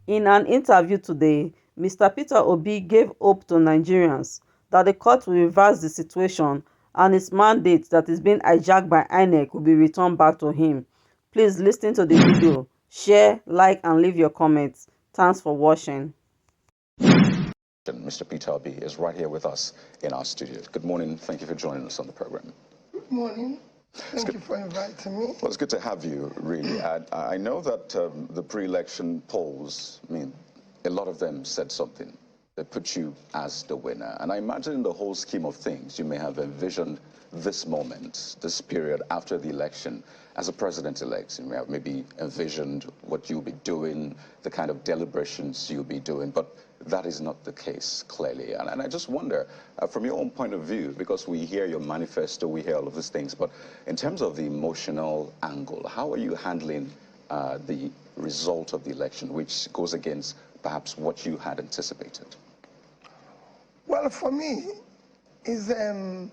In an interview today, Mr. Peter Obi gave hope to Nigerians that the court will reverse the situation and his mandate that is being hijacked by INEC will be returned back to him. Please listen to the video, share, like and leave your comments. Thanks for watching. Mr. Peter Obi is right here with us in our studio. Good morning. Thank you for joining us on the program. Good morning. Thank you for inviting me. Well, it's good to have you, really. I know that the pre-election polls, I mean, a lot of them said something. They put you as the winner. And I imagine in the whole scheme of things, you may have envisioned this moment, this period after the election, as a president-elect. You may have maybe envisioned what you'll be doing, the kind of deliberations you'll be doing. But that is not the case, clearly. And I just wonder, from your own point of view, because we hear your manifesto, we hear all of these things, but in terms of the emotional angle, how are you handling the result of the election, which goes against perhaps what you had anticipated? Well, for me, is when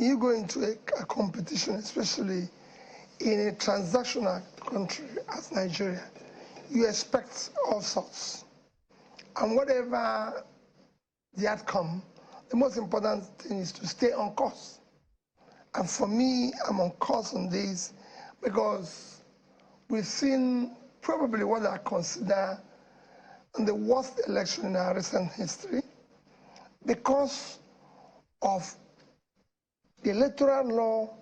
you go into a competition, especially in a transactional country as Nigeria, you expect all sorts. And whatever the outcome, the most important thing is to stay on course. And for me, I'm on course on this because we've seen probably what I consider the worst election in our recent history because of the electoral law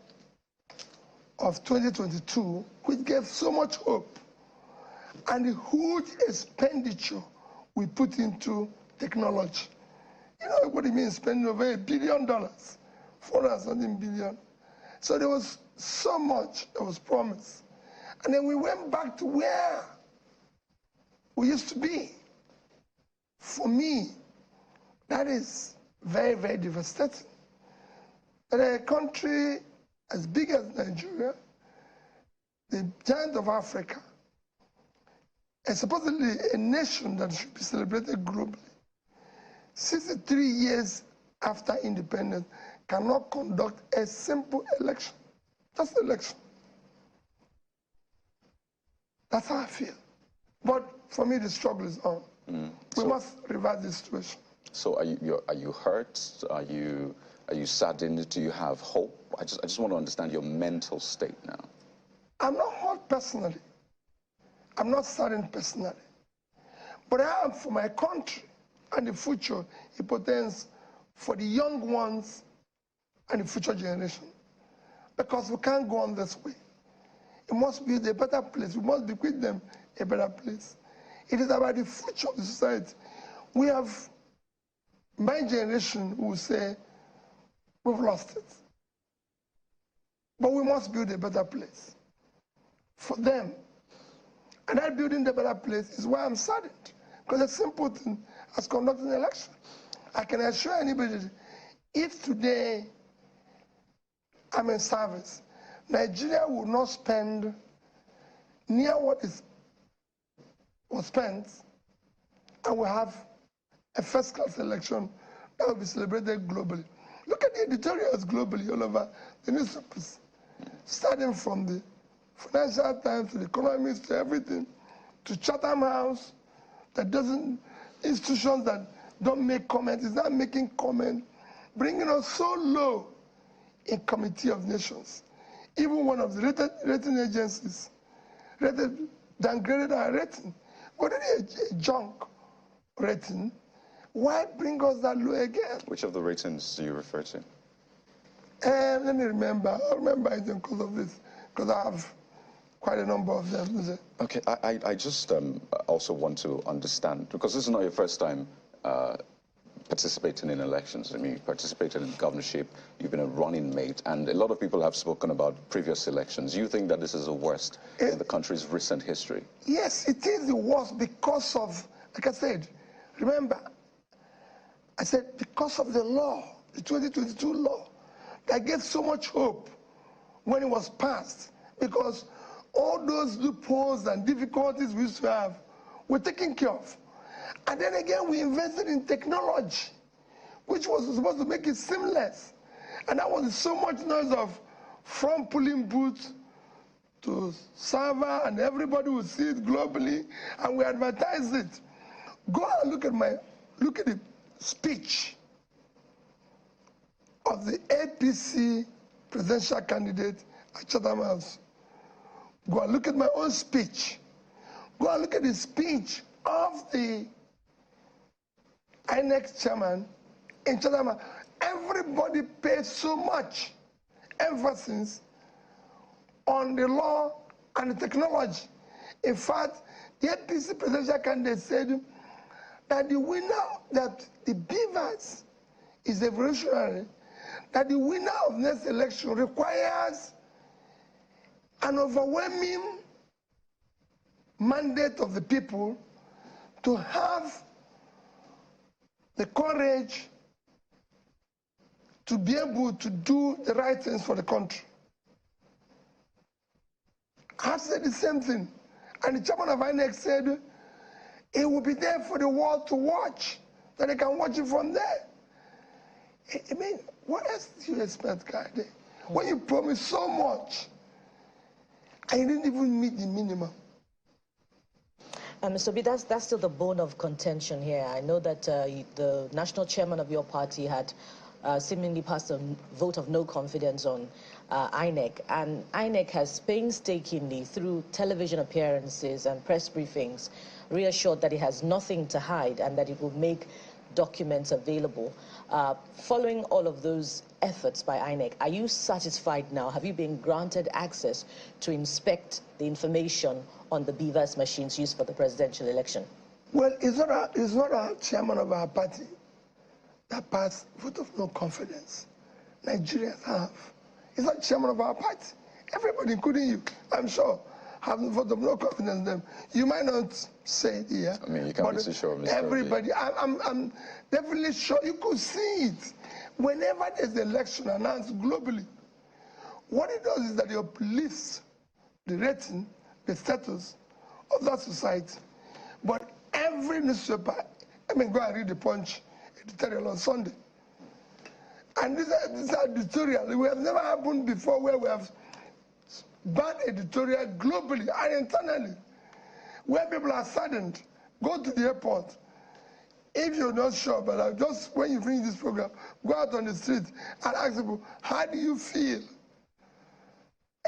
of 2022, which gave so much hope, and the huge expenditure we put into technology. You know what it means, spending over $1 billion, 400-something billion. So there was so much that was promised. And then we went back to where we used to be. For me, that is very, very devastating. That a country as big as Nigeria, the giant of Africa, and supposedly a nation that should be celebrated globally, 63 years after independence, cannot conduct a simple election. Just election. That's how I feel. But for me, the struggle is on. We must reverse this situation. So are you hurt? Are you saddened? Do you have hope? I just want to understand your mental state now. I'm not hurt personally. I'm not saddened personally. But I am for my country and the future. It pertains for the young ones and the future generation. Because we can't go on this way. It must be a better place. We must bequeath them a better place. It is about the future of the society. We have, my generation who will say, we've lost it. But we must build a better place for them. And that building the better place is why I'm saddened. Because a simple thing as conducting an election. I can assure anybody that if today I'm in service, Nigeria will not spend near what was spent, and we have a first-class election that will be celebrated globally. Look at the editorials globally all over the newspapers, starting from the Financial Times to the Economist to everything, to Chatham House, that doesn't, institutions that don't make comments, is not making comment, bringing us so low in Committee of Nations. Even one of the rating agencies downgraded our rating. Already a junk rating. Why bring us that low again? Which of the ratings do you refer to? Let me remember. I'll remember it because of this, because I have quite a number of them. Okay, I just also want to understand, because this is not your first time participating in elections. I mean, you participated in governorship, you've been a running mate, and a lot of people have spoken about previous elections. You think that this is the worst in the country's recent history? Yes, it is the worst because of, like I said, remember, I said because of the law, the 2022 law, that gave so much hope when it was passed, because all those loopholes and difficulties we used to have were taken care of. And then again, we invested in technology, which was supposed to make it seamless. And that was so much noise of from polling booth to server, and everybody will see it globally, and we advertise it. Go and look at the speech of the APC presidential candidate at Chatham House. Go and look at my own speech. Go and look at the speech of the INEC chairman in Chatham House. Everybody paid so much emphasis on the law and the technology. In fact, the APC presidential candidate said that the winner, that the BVAS is evolutionary, that the winner of next election requires an overwhelming mandate of the people to have the courage to be able to do the right things for the country. I said the same thing. And the chairman of INEC said it will be there for the world to watch, that they can watch it from there. I mean, what else do you expect, guy? When you promise so much, and you didn't even meet the minimum. Mr. B, that's still the bone of contention here. I know that the national chairman of your party had seemingly passed a vote of no confidence on INEC, and INEC has painstakingly, through television appearances and press briefings, reassured that it has nothing to hide and that it will make documents available. Following all of those efforts by INEC, are you satisfied now? Have you been granted access to inspect the information on the BVAS machines used for the presidential election? Well, it's not our chairman of our party that passed vote of no confidence. Nigerians have. It's not chairman of our party. Everybody, including you, I'm sure, have vote of no confidence in them. You might not say it here. I mean, you can't be so sure, Mr. Everybody, I'm definitely sure you could see it. Whenever there's an election announced globally, what it does is that it uplifts the rating, the status of that society. But every newspaper, I mean, go and read the Punch editorial on Sunday. And this editorial, it has never happened before where we have bad editorial globally and internally, where people are saddened. Go to the airport. If you're not sure, but just when you finish this program, go out on the street and ask people, how do you feel?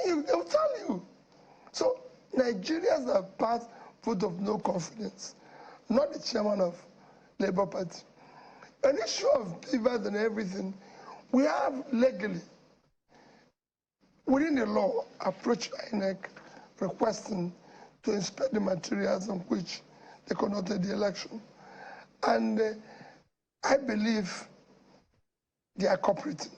And they'll tell you. So Nigerians have passed vote of no confidence, not the chairman of Labour Party. An issue of BVAS and everything, we have legally, within the law, approached INEC requesting to inspect the materials on which they conducted the election. And I believe they are cooperating.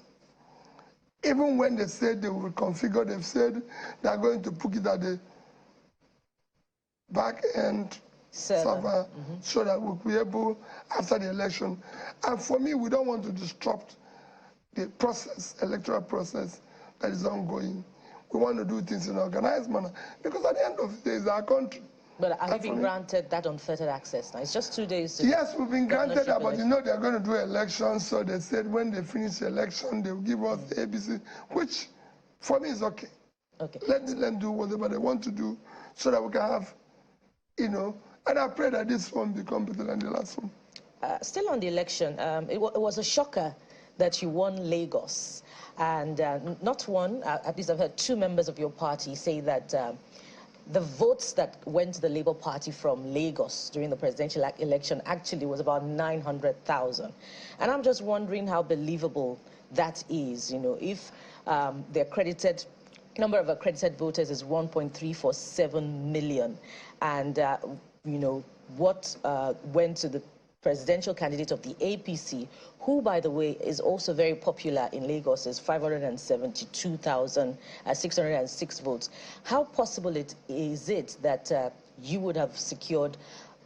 Even when they said they will reconfigure, they've said they are going to put it at the back end server so that we'll be able, after the election. And for me, we don't want to disrupt the process, electoral process that is ongoing. We want to do things in an organized manner, because at the end of the day, it's our country. But have you been granted that unfettered access now? It's just 2 days to... Yes, we've been granted that, but you know they're going to do elections, so they said when they finish the election, they'll give us the ABC, which for me is okay. Okay. Let them do whatever they want to do so that we can have, you know, and I pray that this one become better than the last one. Still on the election, it was a shocker that you won Lagos. And not one, at least I've heard two members of your party say that the votes that went to the Labour Party from Lagos during the presidential election actually was about 900,000. And I'm just wondering how believable that is, you know, if the accredited number of accredited voters is 1.347 million, and you know, what went to the presidential candidate of the APC, who, by the way, is also very popular in Lagos, is 572,606 votes. How possible is it that you would have secured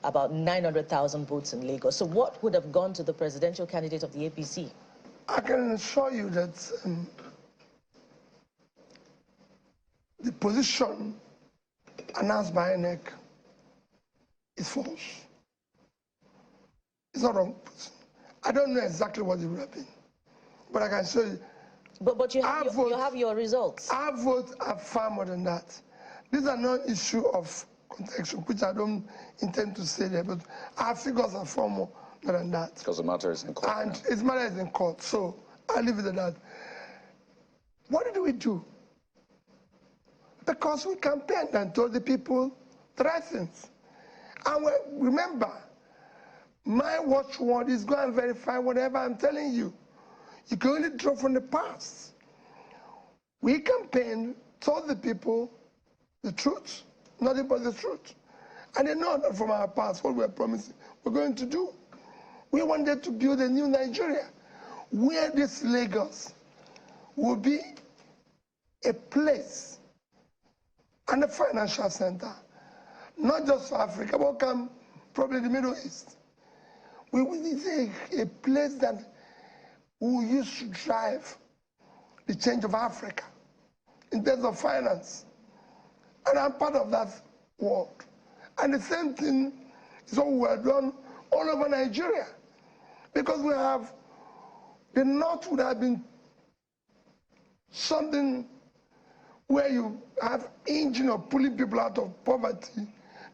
about 900,000 votes in Lagos? So what would have gone to the presidential candidate of the APC? I can assure you that the position announced by INEC is false. It's not wrong. I don't know exactly what it would have been, but I can show you. But you have your results. Our votes are far more than that. These are not issue of contention, which I don't intend to say there, but our figures are far more than that. Because the matter is in court. And now. its matter is in court, so I'll leave it at that. What did we do? Because we campaigned and told the people the right things. And remember, my watchword is go and verify whatever I'm telling you. You can only draw from the past. We campaigned, told the people the truth, nothing but the truth. And they know that from our past what we're promising we're going to do. We wanted to build a new Nigeria where this Lagos will be a place and a financial center, not just for Africa, but probably the Middle East. We need a place that we will use to drive the change of Africa in terms of finance. And I'm part of that world. And the same thing is what we have done all over Nigeria. Because we have, the North would have been something where you have engine of pulling people out of poverty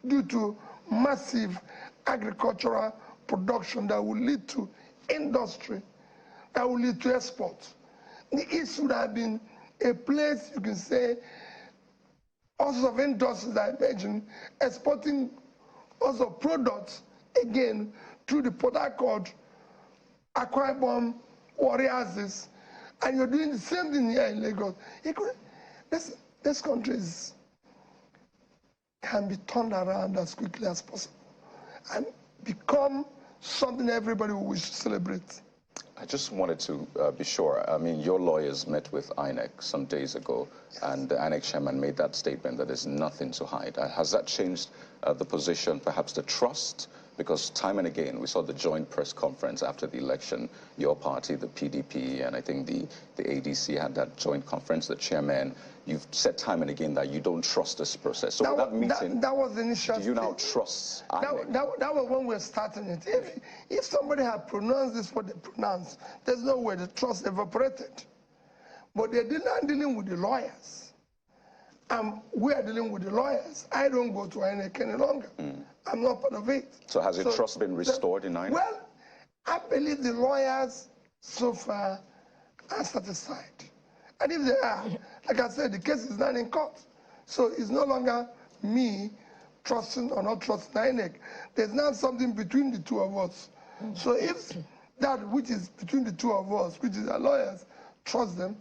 due to massive agricultural production that will lead to industry, that will lead to export. The East would have been a place, you can say, also of industries I mentioned, exporting also products, again, through the Port Harcourt, Akwa Ibom, Warriors, and you're doing the same thing here in Lagos. This country can be turned around as quickly as possible and become something everybody will wish to celebrate. I just wanted to be sure. I mean, your lawyers met with INEC some days ago, yes, and the INEC chairman made that statement that there's nothing to hide. Has that changed the position, perhaps the trust? Because time and again, we saw the joint press conference after the election. Your party, the PDP, and I think the ADC had that joint conference. The chairman, you've said time and again that you don't trust this process. So that meeting, that was the initial. Do you now trust INEC? That was when we were starting it. If somebody had pronounced this what they pronounced, there's no way the trust evaporated. But they're not dealing with the lawyers. We are dealing with the lawyers. I don't go to INEC any longer. I'm not part of it. So has the trust been restored in INEC? Well, I believe the lawyers so far are satisfied. And if they are, like I said, the case is not in court. So it's no longer me trusting or not trusting INEC. There's now something between the two of us. So if that which is between the two of us, which is our lawyers, trust them,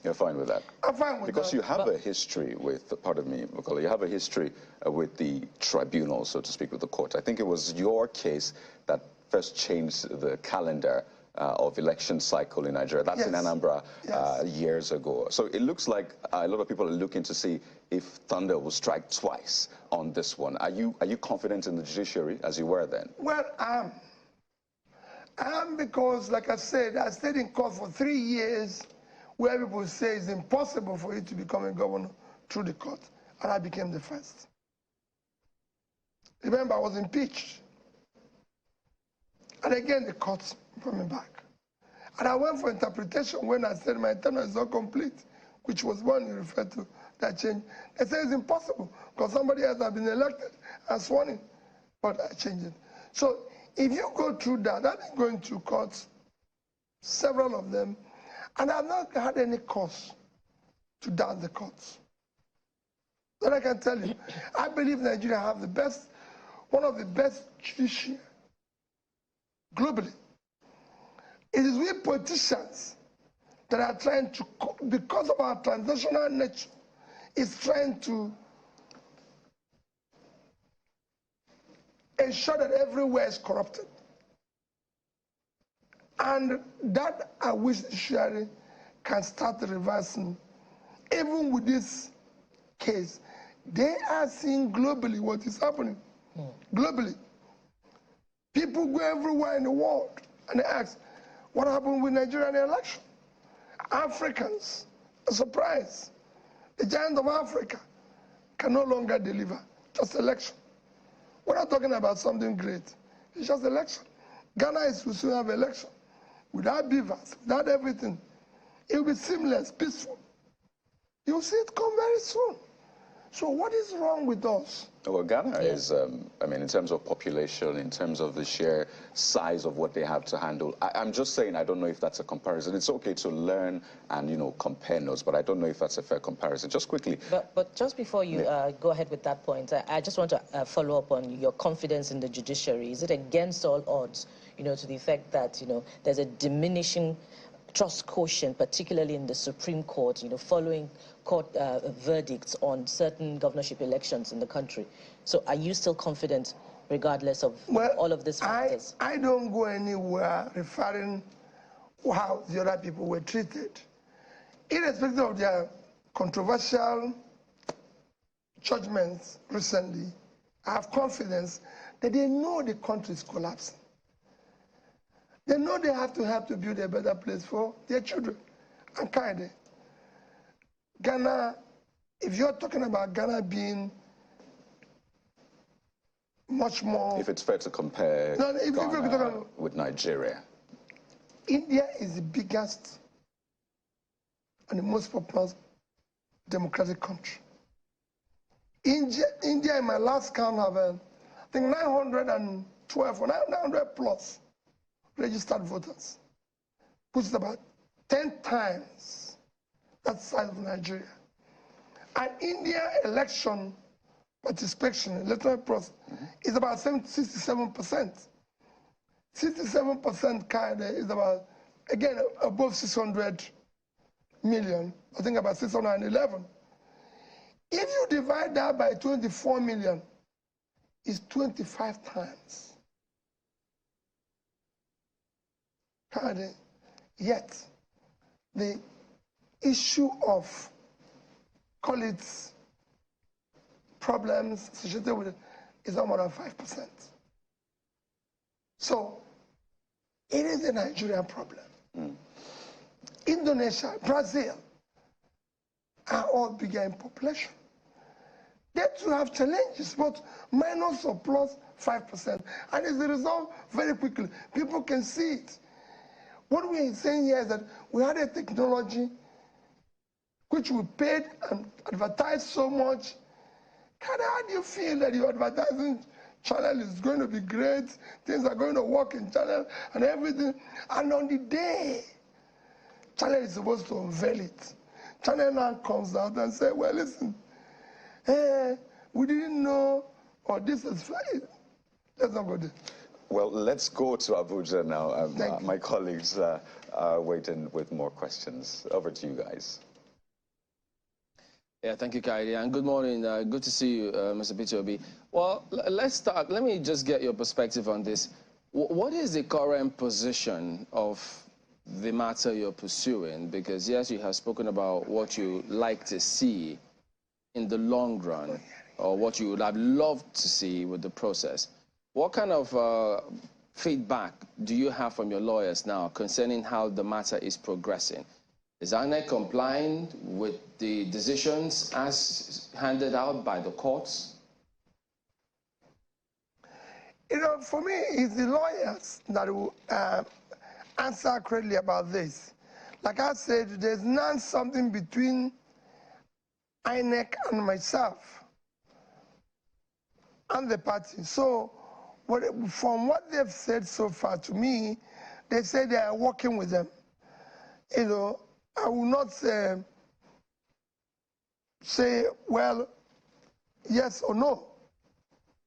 you're fine with that? I'm fine with that. Because you have a history with, pardon me, Bukola, you have a history with the tribunal, so to speak, with the court. I think it was your case that first changed the calendar of election cycle in Nigeria. That's in Anambra years ago. So it looks like a lot of people are looking to see if thunder will strike twice on this one. Are you confident in the judiciary as you were then? Well, I am because, like I said, I stayed in court for 3 years where people say it's impossible for you to become a governor through the court, and I became the first. Remember, I was impeached. And again, the court brought me back. And I went for interpretation when I said my tenure is not complete, which was one you referred to, that change. They said it's impossible because somebody else had been elected and sworn in, but I changed it. So if you go through that, I've been going through courts, several of them, and I've not had any cause to doubt the courts. But I can tell you, I believe Nigeria have the best, one of the best judiciary globally. It is we politicians that are trying to, because of our transnational nature, is trying to ensure that everywhere is corrupted. And that I wish the judiciary can start reversing. Even with this case, they are seeing globally what is happening. Globally. People go everywhere in the world and they ask, what happened with Nigeria in the election? Africans are surprised. The giant of Africa can no longer deliver, just election. We're not talking about something great. It's just election. Ghana will soon have election. Without beavers, without everything. It will be seamless, peaceful. You'll see it come very soon. So what is wrong with us? Well, Ghana is, I mean, in terms of population, in terms of the sheer size of what they have to handle, I'm just saying I don't know if that's a comparison. It's okay to learn and, you know, compare notes, but I don't know if that's a fair comparison. Just quickly. But just before you go ahead with that point, I just want to follow up on your confidence in the judiciary. Is it against all odds, you know, to the effect that, you know, there's a diminishing trust quotient, particularly in the Supreme Court, you know, following court verdicts on certain governorship elections in the country? So are you still confident regardless of all of these factors? I don't go anywhere referring how the other people were treated. Irrespective of their controversial judgments recently, I have confidence that they know the country is collapsing. They know they have to help to build a better place for their children. And kind Ghana, if you're talking about Ghana being much more... If it's fair to compare Ghana with Nigeria. India is the biggest and the most populous democratic country. India in my last count, have, I think, 912 or 900 plus registered voters, which is about 10 times that size of Nigeria. And India election participation, electoral process, is about 67%. 67% kind is about, again, above 600 million, I think about 611. If you divide that by 24 million, it's 25 times. Yet, the issue of, call it, problems associated with it is not more than 5%. So, it is a Nigerian problem. Indonesia, Brazil are all bigger in population. They too have challenges, but minus or plus 5%. And it's a result very quickly. People can see it. What we're saying here is that we had a technology which we paid and advertised so much. How do you feel that your advertising channel is going to be great, things are going to work in channel and everything, and on the day channel is supposed to unveil it, channel now comes out and say, well, listen, we didn't know, or this is fine. Let's not go there. Well, let's go to Abuja now. My colleagues are waiting with more questions. Over to you guys. Yeah, thank you, Kaidi, and good morning. Good to see you, Mr. Peter Obi. Well, let's start. Let me just get your perspective on this. What is the current position of the matter you're pursuing? Because, yes, you have spoken about what you like to see in the long run, or what you would have loved to see with the process. What kind of feedback do you have from your lawyers now concerning how the matter is progressing? Is INEC complying with the decisions as handed out by the courts? You know, for me, it's the lawyers that will answer accurately about this. Like I said, there's not something between INEC and myself and the party. So, from what they've said so far to me, they say they are working with them. You know, I will not say, well, yes or no.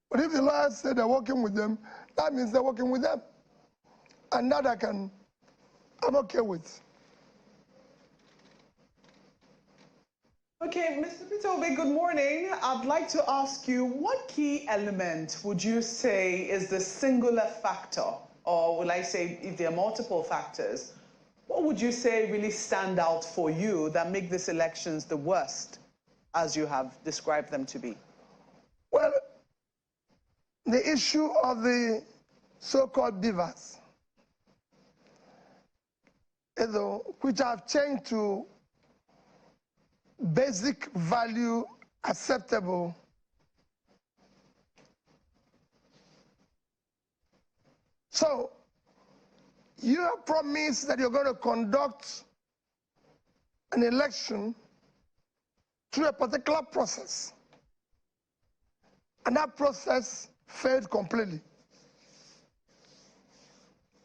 But if the lawyers say they're working with them, that means they're working with them. And that I'm okay with. Okay, Mr. Peter Obi, good morning. I'd like to ask you, what key element would you say is the singular factor, or will I say if there are multiple factors, what would you say really stand out for you that make these elections the worst, as you have described them to be? Well, the issue of the so-called beavers, which have changed to basic value acceptable. So, you have promised that you're going to conduct an election through a particular process. And that process failed completely.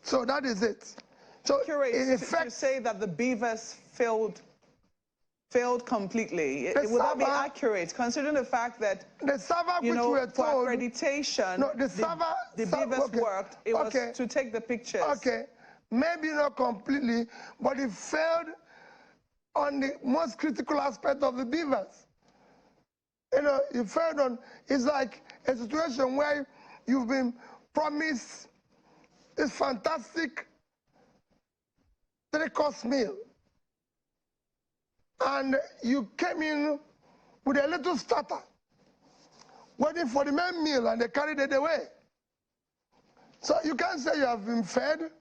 So that is it. So Accurate in to effect, say that the beavers failed completely. The Would that be server- accurate, considering the fact that, the server you which know, we were for told, accreditation, no, the server, beavers okay, worked, it was okay, to take the pictures. Okay, maybe not completely, but it failed on the most critical aspect of the beavers. You know, it failed on, it's like a situation where you've been promised this fantastic three-course meal, and you came in with a little starter, waiting for the main meal, and they carried it away. So you can't say you have been fed,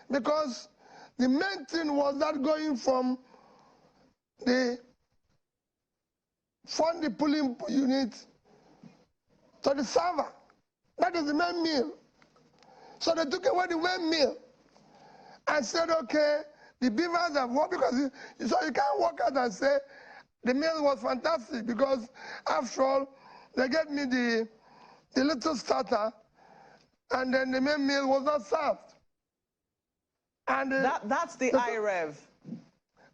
because the main thing was not going from the pulling unit to the server. That is the main meal. So they took away the main meal and said, okay, the beavers have worked, because so you can't walk out and say the meal was fantastic, because after all, they gave me the little starter, and then the main meal was not served. And That's the IREV.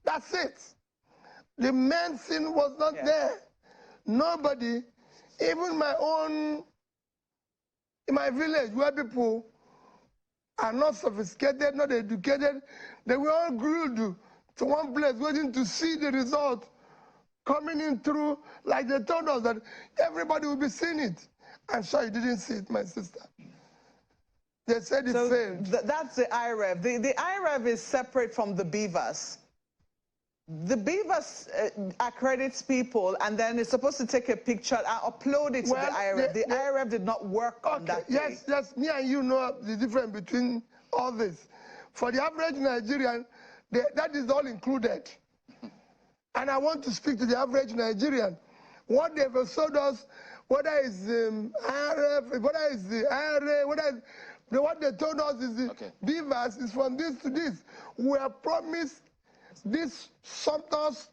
That's it. The main thing was not there. Nobody, even in my village, where people are not sophisticated, not educated, they were all glued to one place waiting to see the result coming in through, like they told us that everybody will be seeing it. I'm sure you didn't see it, my sister. They said it failed. That's the IREV. The IREV is separate from the beavers. The beavers accredits people, and then it's supposed to take a picture and upload it to the IREV. The IREV did not work on that day. Yes, me and you know the difference between all this. For the average Nigerian, that is all included. And I want to speak to the average Nigerian. What they've sold us, whether it's IRF, whether it's the IRA, what they told us is the beavers is from this to this. We are promised this Sumter's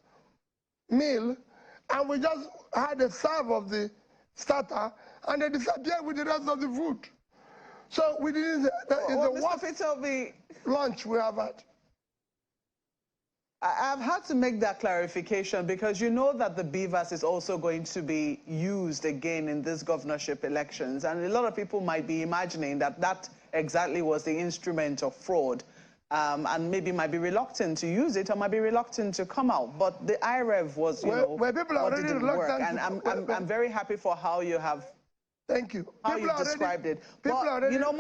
meal, and we just had a serve of the starter, and they disappeared with the rest of the food. So we didn't. That is the worst lunch we have had. I've had to make that clarification, because you know that the beavers is also going to be used again in this governorship elections, and a lot of people might be imagining that that exactly was the instrument of fraud, and maybe might be reluctant to use it or might be reluctant to come out. But the IREV was, you know, where people are what already didn't work, reluctant. and I'm very happy for how you have. Thank you. How you described it. People but, already, you know,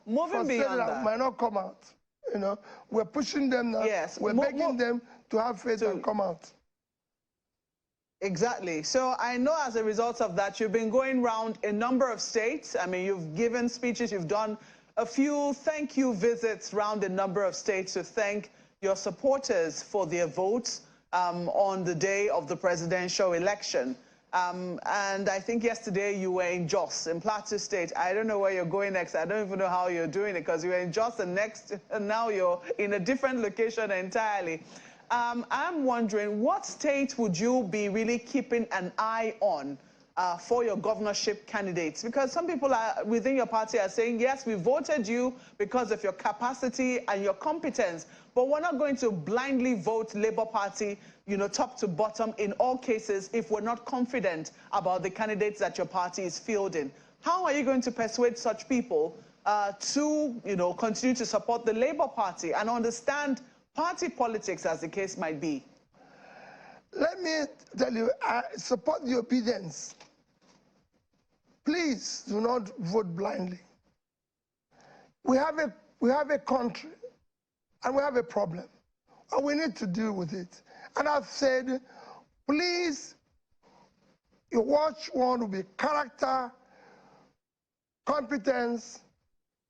moving beyond that, might not come out. You know, we're pushing them now. Yes, we're begging them to have faith and come out. Exactly. So I know as a result of that, you've been going around a number of states. I mean, you've given speeches, you've done a few thank you visits around a number of states to thank your supporters for their votes on the day of the presidential election. And I think yesterday you were in Jos, in Plateau State. I don't know where you're going next. I don't even know how you're doing it, because you were in Jos and now you're in a different location entirely. I'm wondering, what state would you be really keeping an eye on for your governorship candidates? Because some people within your party are saying, yes, we voted you because of your capacity and your competence, but we're not going to blindly vote Labour Party, you know, top to bottom in all cases if we're not confident about the candidates that your party is fielding. How are you going to persuade such people to, you know, continue to support the Labour Party and understand party politics, as the case might be? Let me tell you, I support the obedience. Please do not vote blindly. We have a country, and we have a problem, and we need to deal with it. And I've said, please, you watch one will be character, competence,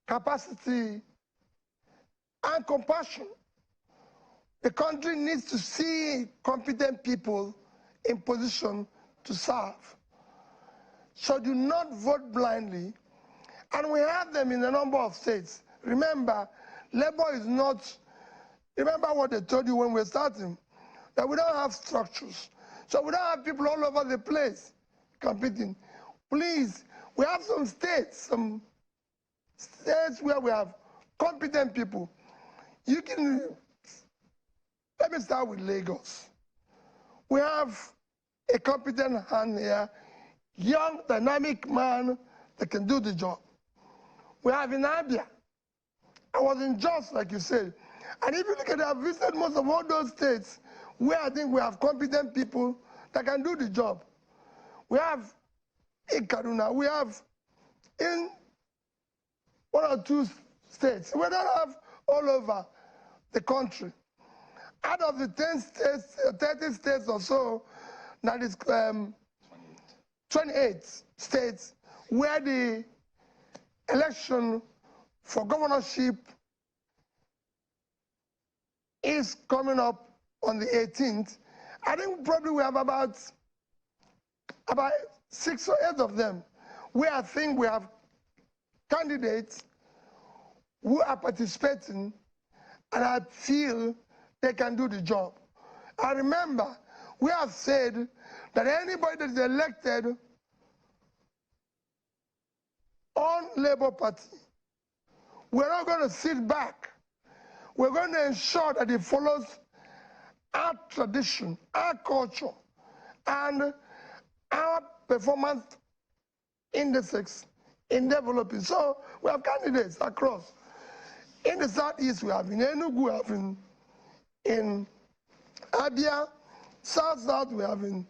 capacity, and compassion. The country needs to see competent people in position to serve. So do not vote blindly. And we have them in a number of states. Remember, Labour is not, remember what they told you when we were starting, that we don't have structures. So we don't have people all over the place competing. Please, We have some states where we have competent people. Let me start with Lagos. We have a competent hand here, young, dynamic man that can do the job. We have in Abia. I was in Jos, like you said. And if you look at it, I've visited most of all those states where I think we have competent people that can do the job. We have in Kaduna, we have in 1 or 2 states. We don't have all over the country. Out of the 10 states, 30 states or so, that is 28 states where the election for governorship is coming up on the 18th. I think probably we have about 6 or 8 of them where I think we have candidates who are participating and I feel they can do the job. I remember we have said that anybody that is elected on Labour Party, we're not going to sit back. We're going to ensure that it follows our tradition, our culture, and our performance indices in developing. So we have candidates across. In the Southeast, we have in Enugu, we have in Abia, South, we have in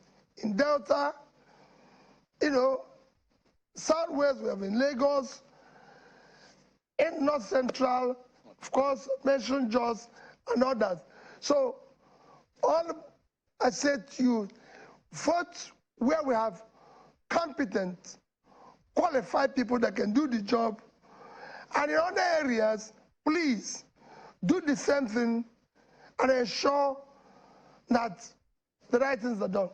Delta, Southwest, we have in Lagos, in North Central, of course, mentioned Jos and others. So all I said to you, vote where we have competent, qualified people that can do the job. And in other areas, please do the same thing and ensure that the right things are done.